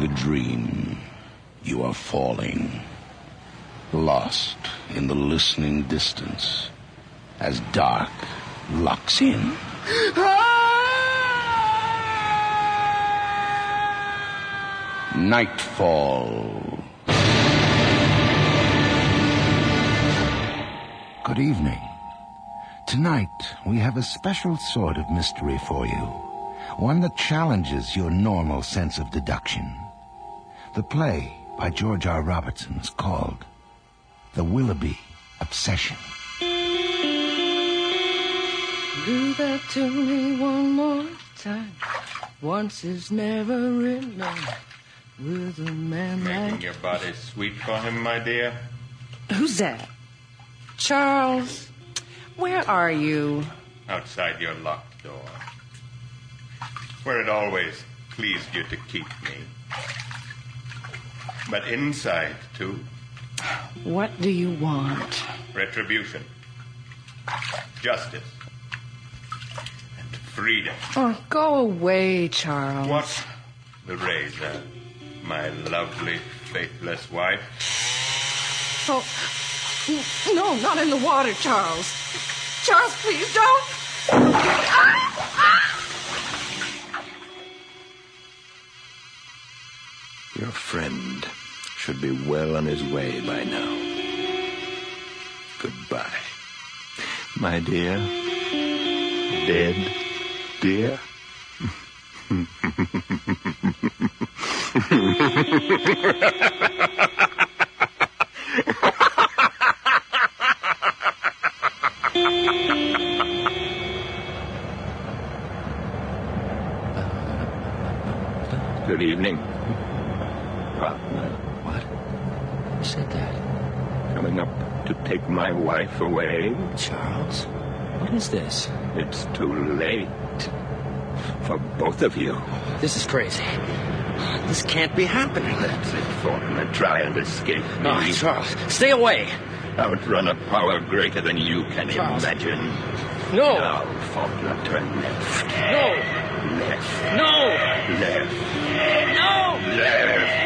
a dream. You are falling, lost in the listening distance, as dark locks in. Nightfall. Good evening. Tonight, we have a special sort of mystery for you. One that challenges your normal sense of deduction. The play by George R. Robertson is called The Willoughby Obsession. Do that to me one more time. Once is never enough with a man like... Making your body sweet for him, my dear? Who's that? Charles, where are you? Outside your locked door. Where it always pleased you to keep me. But inside, too. What do you want? Retribution. Justice. And freedom. Oh, go away, Charles. What? The razor, my lovely, faithless wife. Oh, no, not in the water, Charles. Charles, please don't. Your friend should be well on his way by now. Goodbye, my dear. Dead dear. Good evening. What? Who said that? Coming up to take my wife away. Charles? What is this? It's too late. For both of you. This is crazy. This can't be happening. That's it for him to try and escape me. Oh, Charles, stay away. Outrun a power greater than you can imagine. No. Now, Faulkner, turn left. No. Left. No. Left. No. Left.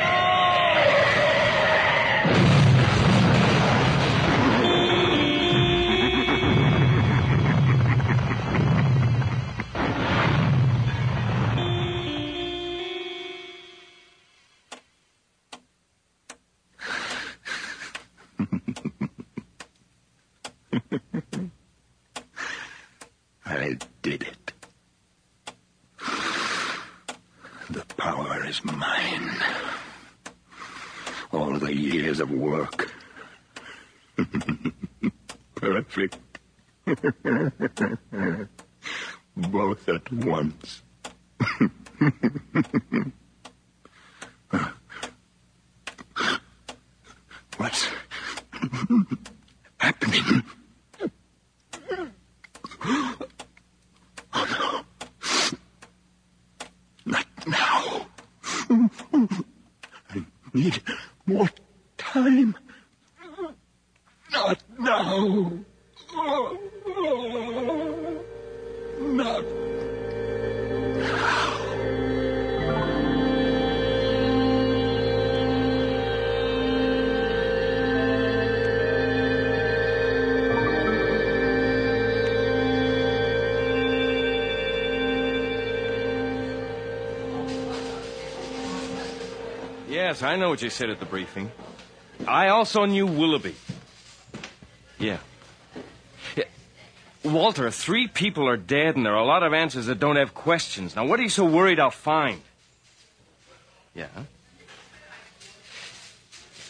I did it. The power is mine. All the years of work. Perfect. Both at once. What's happening? Oh, no. Not now. I need more time. Not now. Not now. Yes, I know what you said at the briefing. I also knew Willoughby. Yeah. Walter, 3 people are dead, and there are a lot of answers that don't have questions. Now, what are you so worried I'll find? Yeah?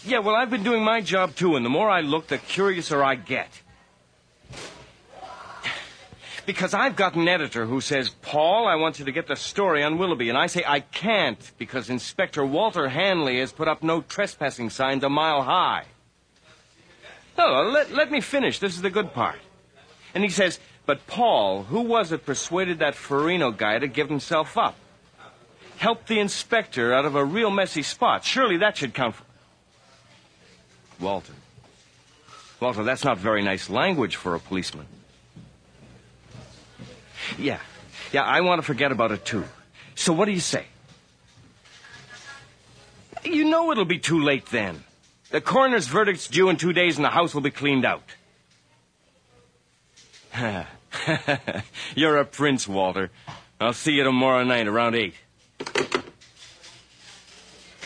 Yeah, well, I've been doing my job, too, and the more I look, the curiouser I get. Because I've got an editor who says, Paul, I want you to get the story on Willoughby. And I say, I can't, because Inspector Walter Hanley has put up no trespassing signs a mile high. No, let me finish. This is the good part. And he says, but Paul, who was it persuaded that Farino guy to give himself up? Helped the inspector out of a real messy spot. Surely that should count for... Walter, that's not very nice language for a policeman. Yeah, I want to forget about it, too. So what do you say? You know it'll be too late then. The coroner's verdict's due in 2 days and the house will be cleaned out. You're a prince, Walter. I'll see you tomorrow night around 8.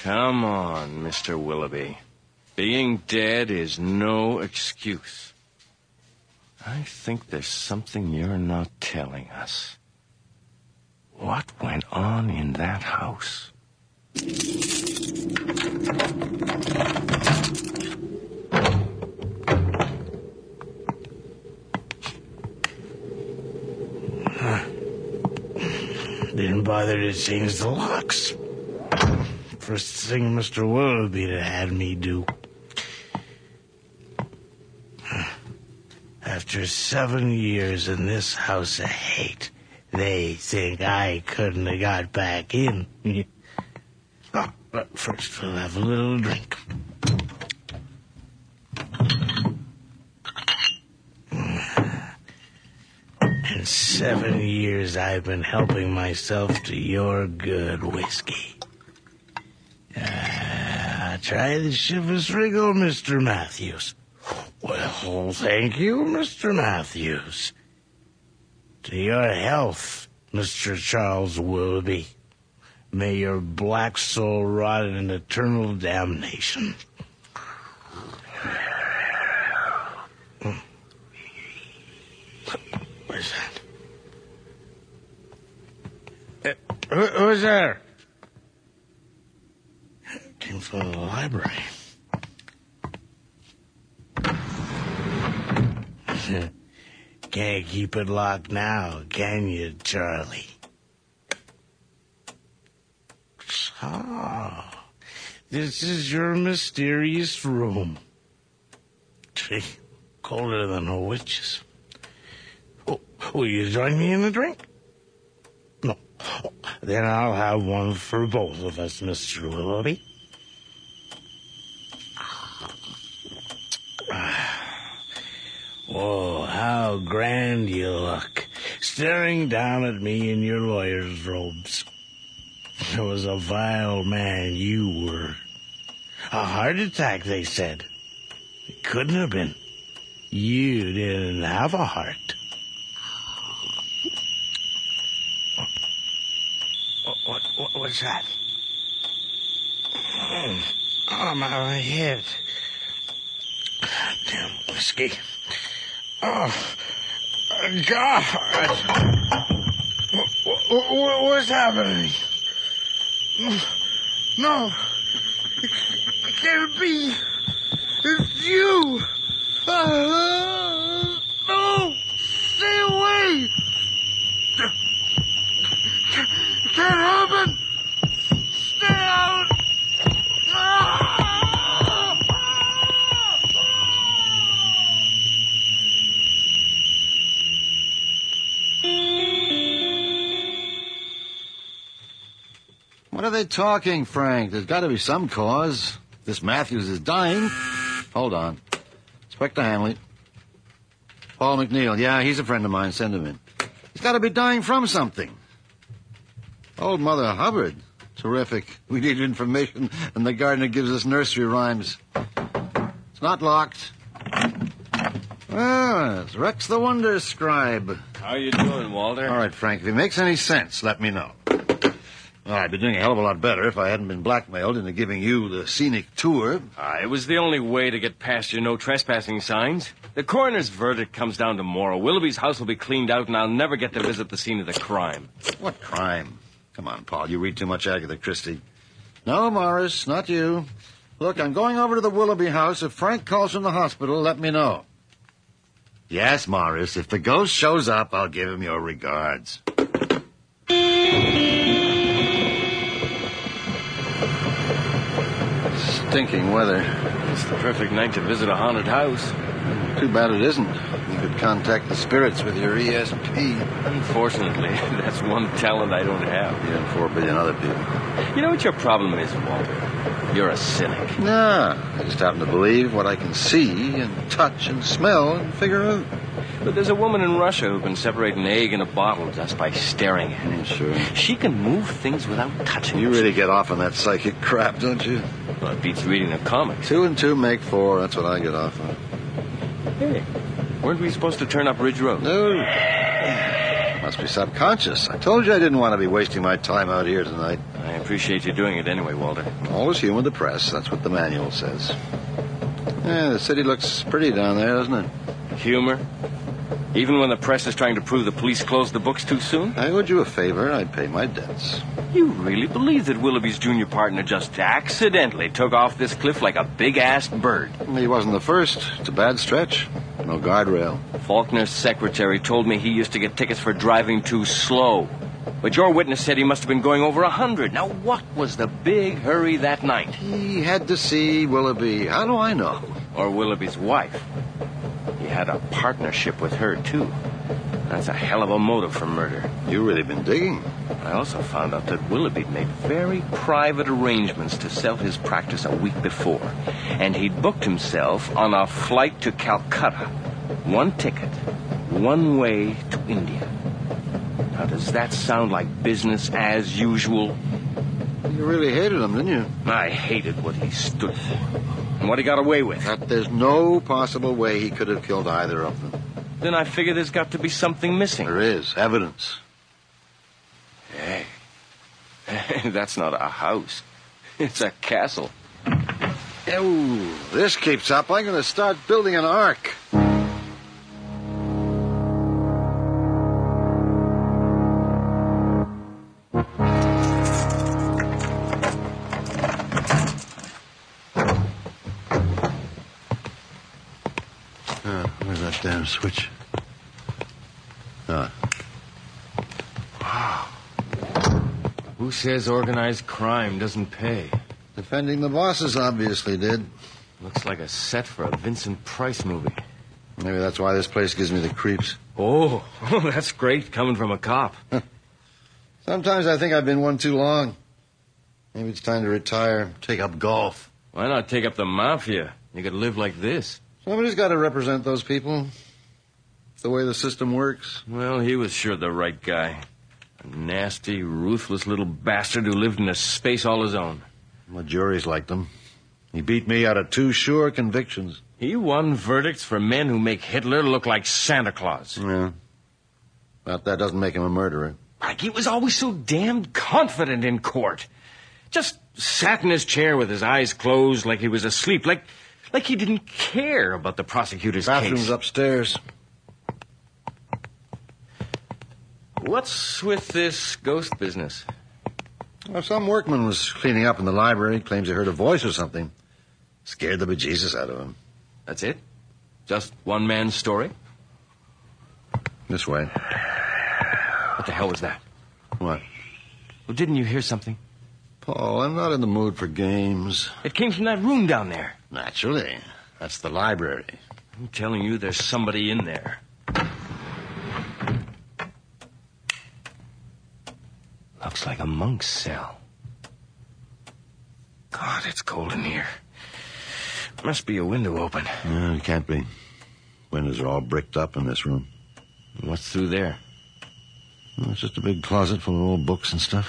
Come on, Mr. Willoughby. Being dead is no excuse. I think there's something you're not telling us. What went on in that house? Didn't bother to change the locks. First thing Mr. Willoughby had me do. After 7 years in this house of hate, they think I couldn't have got back in. Oh, but first we'll have a little drink. In 7 years, I've been helping myself to your good whiskey. Try the Chivas Regal, Mr. Matthews. Well, thank you, Mr. Matthews. To your health, Mr. Charles Willoughby. May your black soul rot in eternal damnation. Where's that? Who's there? Came from the library. Can't keep it locked now, can you, Charlie? So, this is your mysterious room. Gee, colder than a witch's. Oh, will you join me in a drink? No. Oh, then I'll have one for both of us, Mr. Willoughby. Whoa, how grand you look, staring down at me in your lawyer's robes. It was a vile man you were. A heart attack, they said. It couldn't have been. You didn't have a heart. What's that? Oh, my head. Damn whiskey. Oh, God. What's happening? No. It can't be. It's you. No. Stay away. It can't happen. Stay out. What are they talking, Frank? There's got to be some cause. This Matthews is dying. Hold on. Inspector Hanley. Paul McNeil. Yeah, he's a friend of mine. Send him in. He's got to be dying from something. Old Mother Hubbard. Terrific. We need information, and the gardener gives us nursery rhymes. It's not locked. Ah, it's Rex the Wonder Scribe. How you doing, Walter? All right, Frank, if it makes any sense, let me know. Well, I'd be doing a hell of a lot better if I hadn't been blackmailed into giving you the scenic tour. It was the only way to get past your no trespassing signs. The coroner's verdict comes down tomorrow. Willoughby's house will be cleaned out, and I'll never get to visit the scene of the crime. What crime? Come on, Paul, you read too much Agatha Christie. No, Morris, not you. Look, I'm going over to the Willoughby house. If Frank calls from the hospital, let me know. Yes, Morris, if the ghost shows up, I'll give him your regards. Stinking weather. It's the perfect night to visit a haunted house. Too bad it isn't. You could contact the spirits with your ESP. Unfortunately, that's one talent I don't have. You and 4 billion other people. You know what your problem is, Walter? You're a cynic. Nah, I just happen to believe what I can see and touch and smell and figure out. But there's a woman in Russia who can separate an egg in a bottle just by staring at it. Sure. She can move things without touching You them. really get off on that psychic crap, don't you? Well, it beats reading the comics. 2 and 2 make 4. That's what I get off on. Hey, weren't we supposed to turn up Ridge Road? No. Must be subconscious. I told you I didn't want to be wasting my time out here tonight. I appreciate you doing it anyway, Walter. Always human to press. That's what the manual says. Yeah, the city looks pretty down there, doesn't it? Humor? Even when the press is trying to prove the police closed the books too soon? I owed you a favor. I'd pay my debts. You really believe that Willoughby's junior partner just accidentally took off this cliff like a big-assed bird? He wasn't the first. It's a bad stretch. No guardrail. Faulkner's secretary told me he used to get tickets for driving too slow. But your witness said he must have been going over 100. Now, what was the big hurry that night? He had to see Willoughby. How do I know? Or Willoughby's wife. He had a partnership with her, too. That's a hell of a motive for murder. You really been digging. I also found out that Willoughby made very private arrangements to sell his practice a week before. And he'd booked himself on a flight to Calcutta. 1 ticket, 1 way to India. Now, does that sound like business as usual? You really hated him, didn't you? I hated what he stood for. And what he got away with. That there's no possible way he could have killed either of them. Then I figure there's got to be something missing. There is. Evidence. Hey. That's not a house. It's a castle. Oh, this keeps up. I'm going to start building an ark. Where's that damn switch? Wow. Who says organized crime doesn't pay? Defending the bosses obviously did. Looks like a set for a Vincent Price movie. Maybe that's why this place gives me the creeps. Oh, that's great, coming from a cop. Sometimes I think I've been one too long. Maybe it's time to retire, take up golf. Why not take up the mafia? You could live like this. Somebody's got to represent those people. It's the way the system works. Well, he was sure the right guy. A nasty, ruthless little bastard who lived in a space all his own. The juries liked him. He beat me out of 2 sure convictions. He won verdicts for men who make Hitler look like Santa Claus. Yeah. But that doesn't make him a murderer. Like he was always so damned confident in court. Just sat in his chair with his eyes closed like he was asleep. Like he didn't care about the prosecutor's Bathroom's case. upstairs. What's with this ghost business? Well, some workman was cleaning up in the library. Claims he heard a voice or something. Scared the bejesus out of him. That's it? Just one man's story? This way. What the hell was that? What? Well, didn't you hear something? Paul, I'm not in the mood for games. It came from that room down there. Naturally. That's the library. I'm telling you, there's somebody in there. Looks like a monk's cell. God, it's cold in here. Must be a window open. No, it can't be. Windows are all bricked up in this room. What's through there? Well, it's just a big closet full of old books and stuff.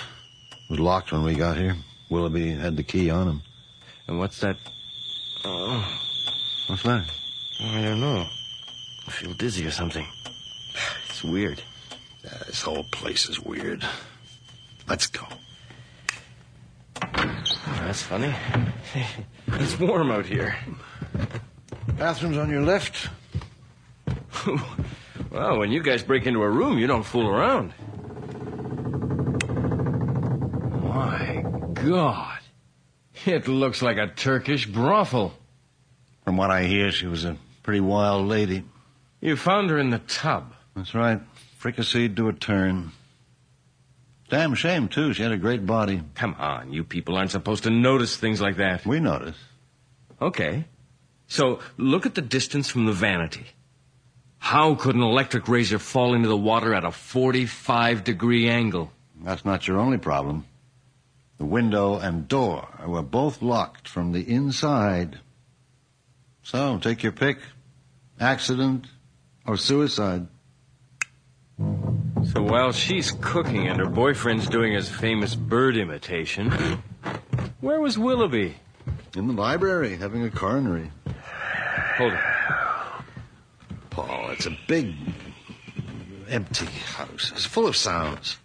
It was locked when we got here. Willoughby had the key on him. And what's that? Oh, What's that? I don't know. I feel dizzy or something. It's weird. This whole place is weird. Let's go. That's funny. It's warm out here. Bathroom's on your left. Well, when you guys break into a room, you don't fool around. My God. It looks like a Turkish brothel. From what I hear, she was a pretty wild lady. You found her in the tub. That's right. Fricasseed to a turn. Damn shame, too. She had a great body. Come on, you people aren't supposed to notice things like that. We noticed. Okay. So, look at the distance from the vanity. How could an electric razor fall into the water at a 45-degree angle? That's not your only problem. The window and door were both locked from the inside. So, take your pick. Accident, Or suicide. So while she's cooking and her boyfriend's doing his famous bird imitation, where was Willoughby? In the library, having a coronary. Hold it. Paul, it's a big, empty house. It's full of sounds.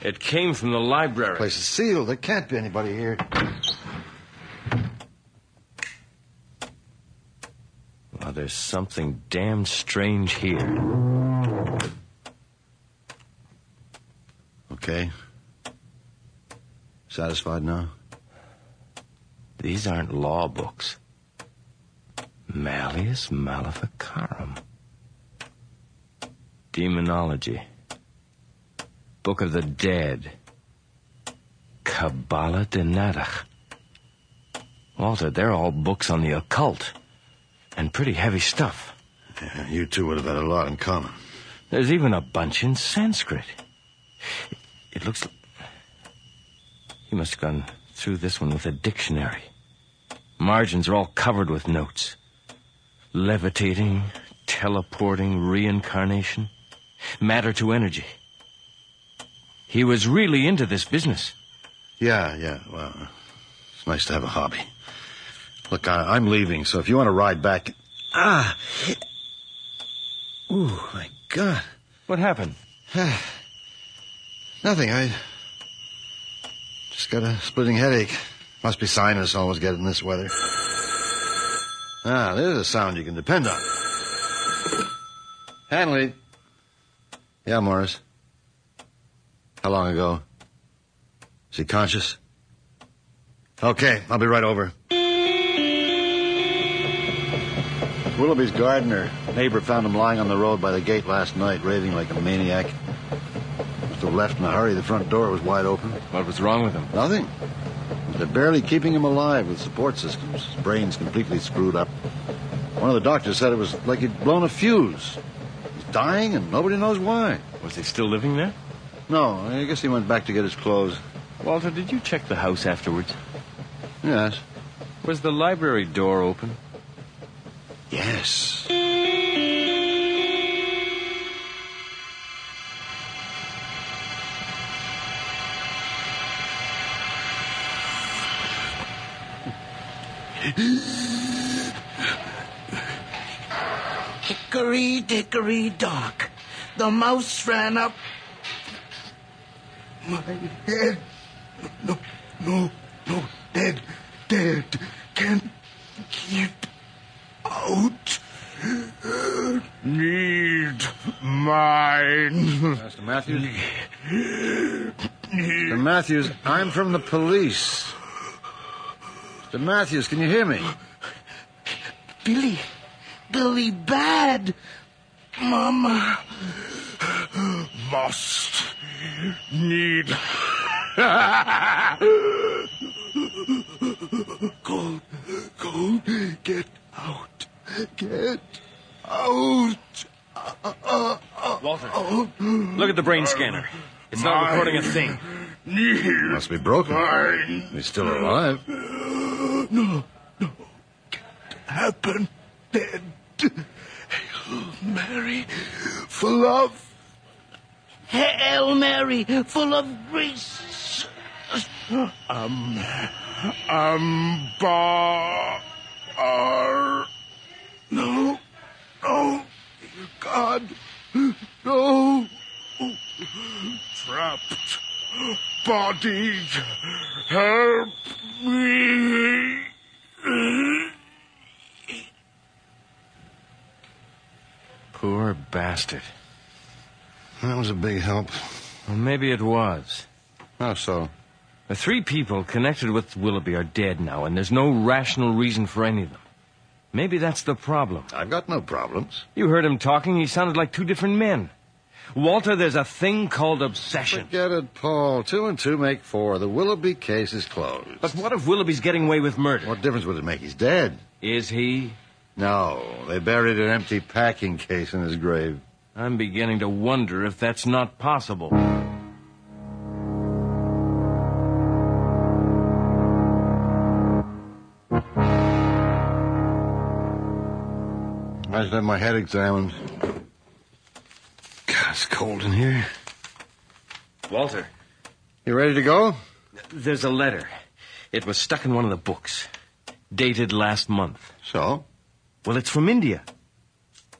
It came from the library. The place is sealed. There can't be anybody here. Well, there's something damn strange here. Okay. Satisfied now? These aren't law books. Malleus Maleficarum. Demonology. Book of the Dead. Kabbalah de Nadach. Walter, they're all books on the occult. And pretty heavy stuff. Yeah, you two would have had a lot in common. There's even a bunch in Sanskrit. It looks like... He must have gone through this one with a dictionary. Margins are all covered with notes. Levitating, teleporting, reincarnation, matter to energy. He was really into this business. Yeah, well, it's nice to have a hobby. Look, I'm leaving, so if you want to ride back... Ooh, my God. What happened? Nothing, I just got a splitting headache. Must be sinus, always get in this weather. There's a sound you can depend on. Hanley. Yeah, Morris. How long ago? Is he conscious? Okay, I'll be right over. Willoughby's gardener. Neighbor found him lying on the road by the gate last night, raving like a maniac. Must have left in a hurry. The front door was wide open. What was wrong with him? Nothing. They're barely keeping him alive with support systems. His brain's completely screwed up. One of the doctors said it was like he'd blown a fuse. He's dying and nobody knows why. Was he still living there? No, I guess he went back to get his clothes. Walter, did you check the house afterwards? Yes. Was the library door open? Yes. Hickory dickory dock. The mouse ran up my head. No, dead. Can't get out. Need mine. Mr. Matthews? Mr. Matthews, I'm from the police. Mr. Matthews, can you hear me? Billy bad. Mama must need go get out. Walter, look at the brain scanner. It's not recording a thing. Must be broken. He's still alive. No. Can't happen. Dead. Hail Mary, full of... Hail Mary, full of grace. No, God, no. Trapped body, help me. Poor bastard. That was a big help. Well, maybe it was. How so? The 3 people connected with Willoughby are dead now, and there's no rational reason for any of them. Maybe that's the problem. I've got no problems. You heard him talking. He sounded like 2 different men. Walter, there's a thing called obsession. Forget it, Paul. 2 and 2 make 4. The Willoughby case is closed. But what if Willoughby's getting away with murder? What difference would it make? He's dead. Is he? No, they buried an empty packing case in his grave. I'm beginning to wonder if that's not possible. I should have my head examined. it's cold in here. Walter, You ready to go? there's a letter. It was stuck in one of the books. Dated last month. So? Well, it's from India.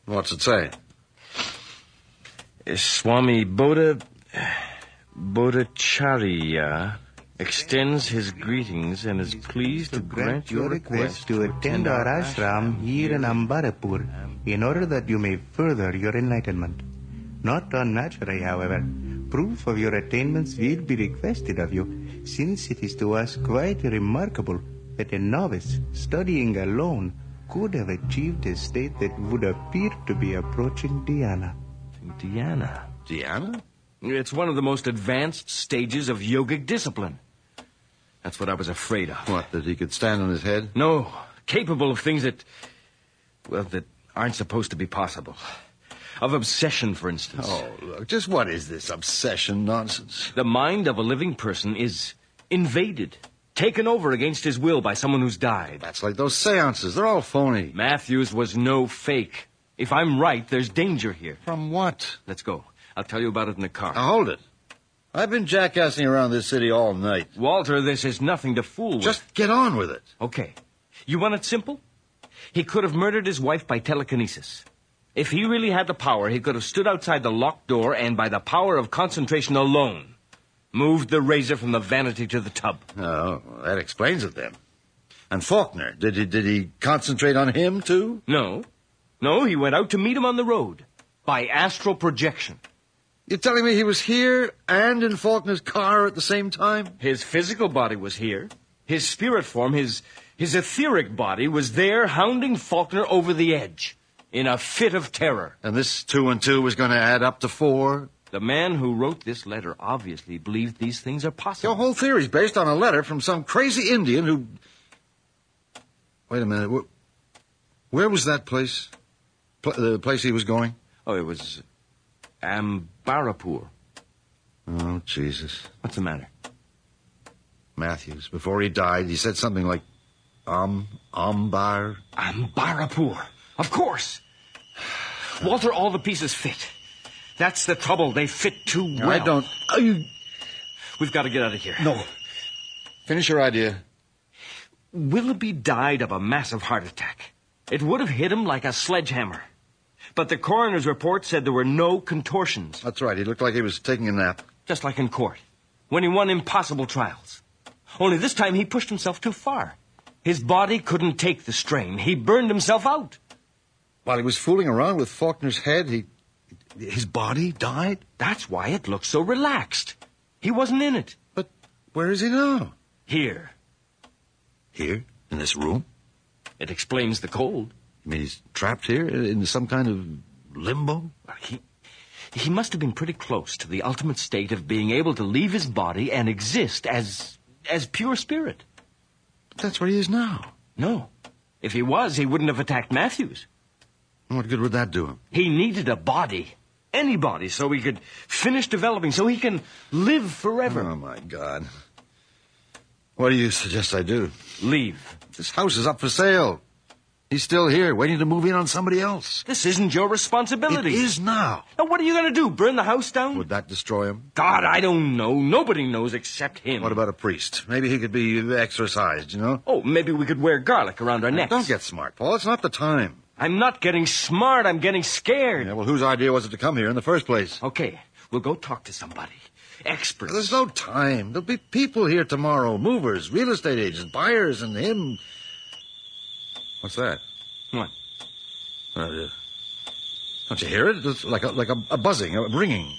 What's it say? Swami Bodhacharya extends his greetings and is pleased to grant your request to attend our ashram here in Ambarapur in order that you may further your enlightenment. Not unnaturally, however, proof of your attainments will be requested of you, since it is to us quite remarkable that a novice studying alone could have achieved a state that would appear to be approaching dhyana. Dhyana? Deanna? It's one of the most advanced stages of yogic discipline. That's what I was afraid of. What, that he could stand on his head? No, capable of things that aren't supposed to be possible. Of obsession, for instance. Oh, look, just what is this obsession nonsense? The mind of a living person is invaded, taken over against his will by someone who's died. That's like those seances. They're all phony. Matthews was no fake. If I'm right, there's danger here. From what? Let's go. I'll tell you about it in the car. Now, hold it. I've been jackassing around this city all night. Walter, this is nothing to fool with. Just get on with it. Okay. You want it simple? He could have murdered his wife by telekinesis. If he really had the power, he could have stood outside the locked door and, by the power of concentration alone, moved the razor from the vanity to the tub. Oh, that explains it then. And Faulkner, did he concentrate on him, too? No, he went out to meet him on the road. By astral projection. You're telling me he was here and in Faulkner's car at the same time? His physical body was here. His spirit form, his etheric body, was there hounding Faulkner over the edge. In a fit of terror. And this 2 and 2 was going to add up to 4? The man who wrote this letter obviously believed these things are possible. Your whole theory's based on a letter from some crazy Indian who... Wait a minute. Where was that place? The place he was going? Oh, it was Ambarapur. Oh, Jesus. What's the matter? Matthews, before he died, he said something like, Ambar. Ambarapur. Of course. Walter, all the pieces fit. That's the trouble. They fit too well. I don't... We've got to get out of here. No. Finish your idea. Willoughby died of a massive heart attack. It would have hit him like a sledgehammer. But the coroner's report said there were no contortions. That's right. He looked like he was taking a nap. Just like in court, when he won impossible trials. Only this time he pushed himself too far. His body couldn't take the strain. He burned himself out. While he was fooling around with Faulkner's head, his body died? That's why it looks so relaxed. He wasn't in it. But where is he now? Here. Here? In this room? It explains the cold. You mean he's trapped here in some kind of limbo? He must have been pretty close to the ultimate state of being able to leave his body and exist as pure spirit. That's where he is now. No. If he was, he wouldn't have attacked Matthews. What good would that do him? He needed a body. Any body, so he could finish developing, so he can live forever. Oh, my God. What do you suggest I do? Leave. This house is up for sale. He's still here, waiting to move in on somebody else. This isn't your responsibility. It is now. Now, what are you going to do, burn the house down? Would that destroy him? God, I don't know. Nobody knows except him. What about a priest? Maybe he could be exorcised, you know? Oh, maybe we could wear garlic around our necks. Don't get smart, Paul. It's not the time. I'm not getting smart. I'm getting scared. Yeah, well, whose idea was it to come here in the first place? Okay, we'll go talk to somebody. Experts. There's no time. There'll be people here tomorrow. Movers, real estate agents, buyers, and him. What's that? What? Don't you hear it? It's like a buzzing, a ringing.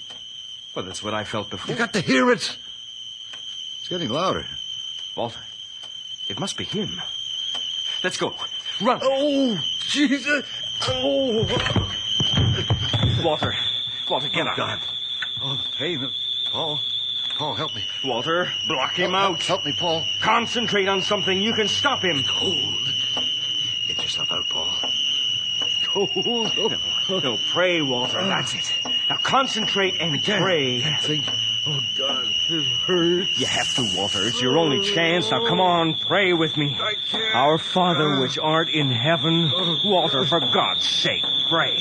Well, that's what I felt before. You got to hear it. It's getting louder. Walter, it must be him. Let's go. Run. Oh, Jesus. Oh. Walter, get up. God. Oh, the pain. Paul, help me. Walter, block him out. Help me, Paul. Concentrate on something. You can stop him. Cold. Get yourself out, Paul. No, pray, Walter. That's it. Now concentrate and pray. Can't think. Oh, God, it hurts. You have to, Walter. It's your only chance. Now, come on, pray with me. I can't. Our Father which art in heaven. Walter, for God's sake, pray.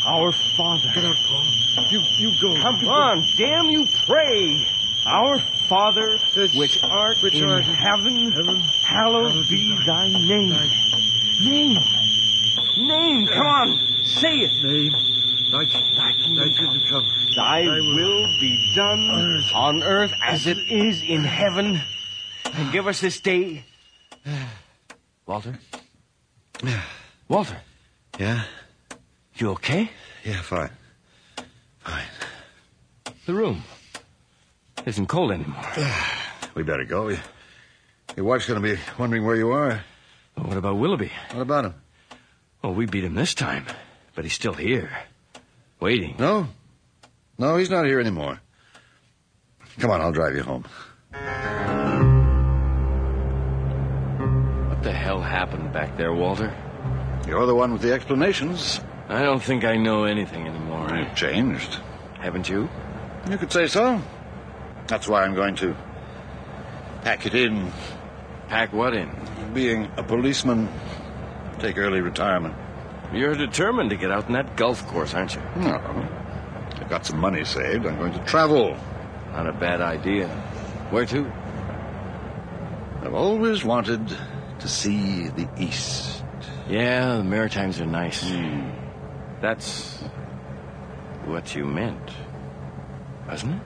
Our Father. Get out, Paul. You go. Come on, damn you, pray. Our Father, which art in heaven, hallowed be thy name. Name, come on, say it. Name. Thy kingdom come. Thy will be done on earth as it is in heaven. And give us this day... Walter? Walter? Yeah? You okay? Yeah, fine. The room isn't cold anymore. We better go. Your wife's going to be wondering where you are. Well, what about Willoughby? What about him? Well, we beat him this time, but he's still here, waiting. No, he's not here anymore. Come on, I'll drive you home. What the hell happened back there, Walter? You're the one with the explanations. I don't think I know anything anymore. You've changed. Haven't you? You could say so. That's why I'm going to pack it in. Pack what in? Being a policeman. Take early retirement. You're determined to get out in that golf course, aren't you? No. I've got some money saved. I'm going to travel. Not a bad idea. Where to? I've always wanted to see the East. Yeah, the Maritimes are nice. That's what you meant, wasn't it?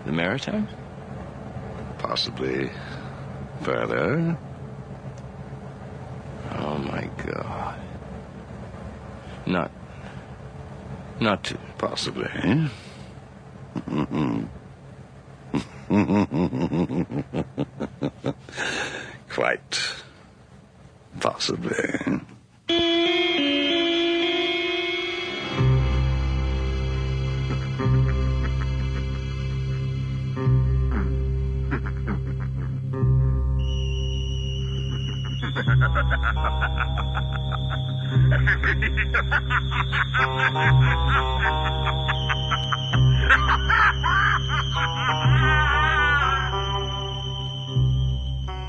The Maritimes? Possibly further. Oh, my God. Not to... Possibly. Quite possibly.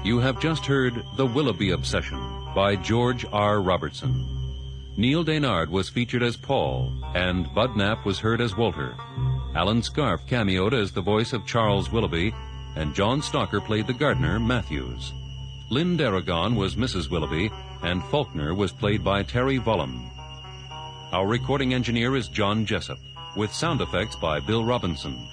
You have just heard The Willoughby Obsession by George R. Robertson. Neil Daynard was featured as Paul, and Bud Knapp was heard as Walter. Alan Scarf cameoed as the voice of Charles Willoughby, and John Stalker played the gardener, Matthews. Lynn Darragon was Mrs. Willoughby, and Faulkner was played by Terry Vollum. Our recording engineer is John Jessup, with sound effects by Bill Robinson.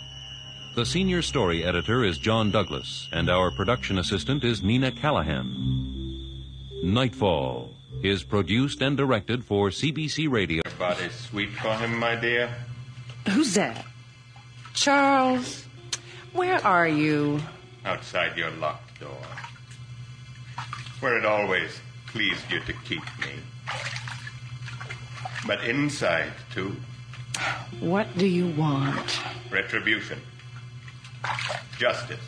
The senior story editor is John Douglas, and our production assistant is Nina Callahan. Nightfall is produced and directed for CBC Radio. Your body's sweet for him, my dear. Who's that? Charles, where are you? Outside your locked door. Where it always pleased you to keep me. But inside, too. What do you want? Retribution. Justice.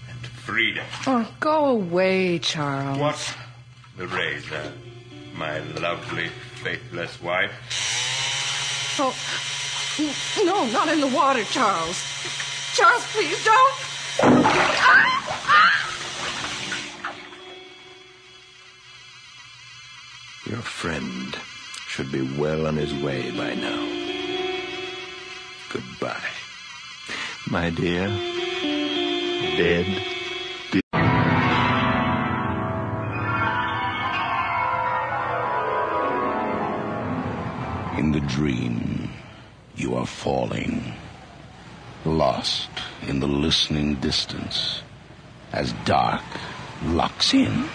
And freedom. Oh, go away, Charles. What? The razor, my lovely, faithless wife. Oh, no, not in the water, Charles. Charles, please don't. Your friend should be well on his way by now. Goodbye. My dear, dead. In the dream, you are falling, lost in the listening distance, as dark locks in.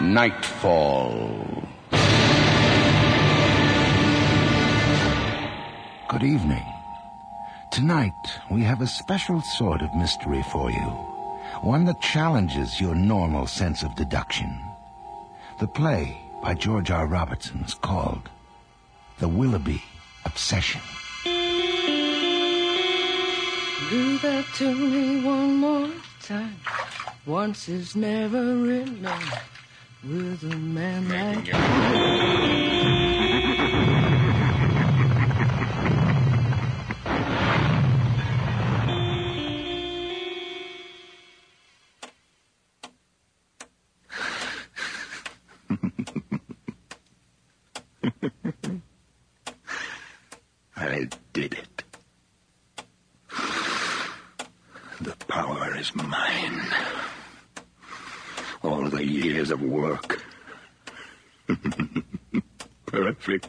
Nightfall. Good evening. Tonight, we have a special sort of mystery for you. One that challenges your normal sense of deduction. The play by George R. Robertson is called The Willoughby Obsession. Do that to me one more time. Once is never enough with a man like you. I did it. The power is mine. All the years of work. Perfect.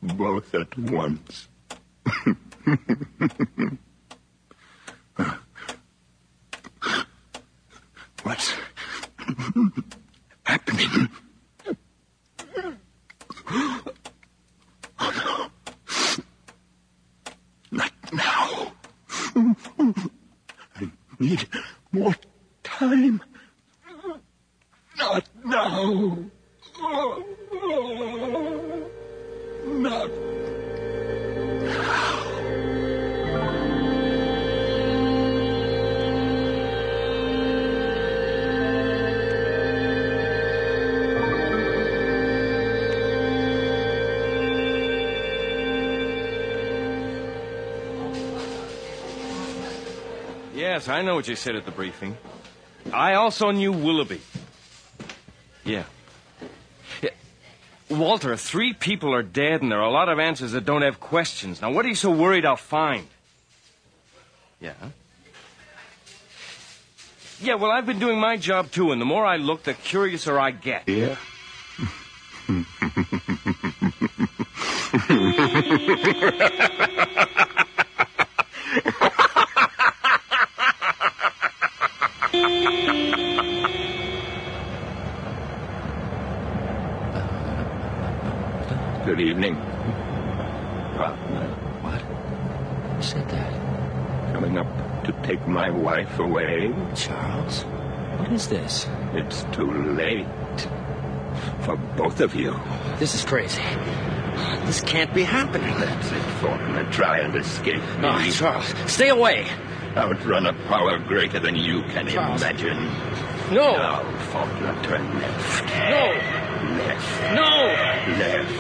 Both at once. What's happening? Oh, no. Not now. I need more time. Not now. Not now. Yes, I know what you said at the briefing. I also knew Willoughby. Yeah. Walter, 3 people are dead, and there are a lot of answers that don't have questions. Now, what are you so worried I'll find? Yeah? Yeah, well, I've been doing my job, too, and the more I look, the curiouser I get. Yeah? Good evening, partner. What? Who said that? Coming up to take my wife away? Charles? What is this? It's too late. For both of you. This is crazy. This can't be happening. That's it, Faulkner. Try and escape me. No, Charles, stay away. Outrun a power greater than you can imagine. No. Now, Faulkner, turn left. No. Left. No. Left.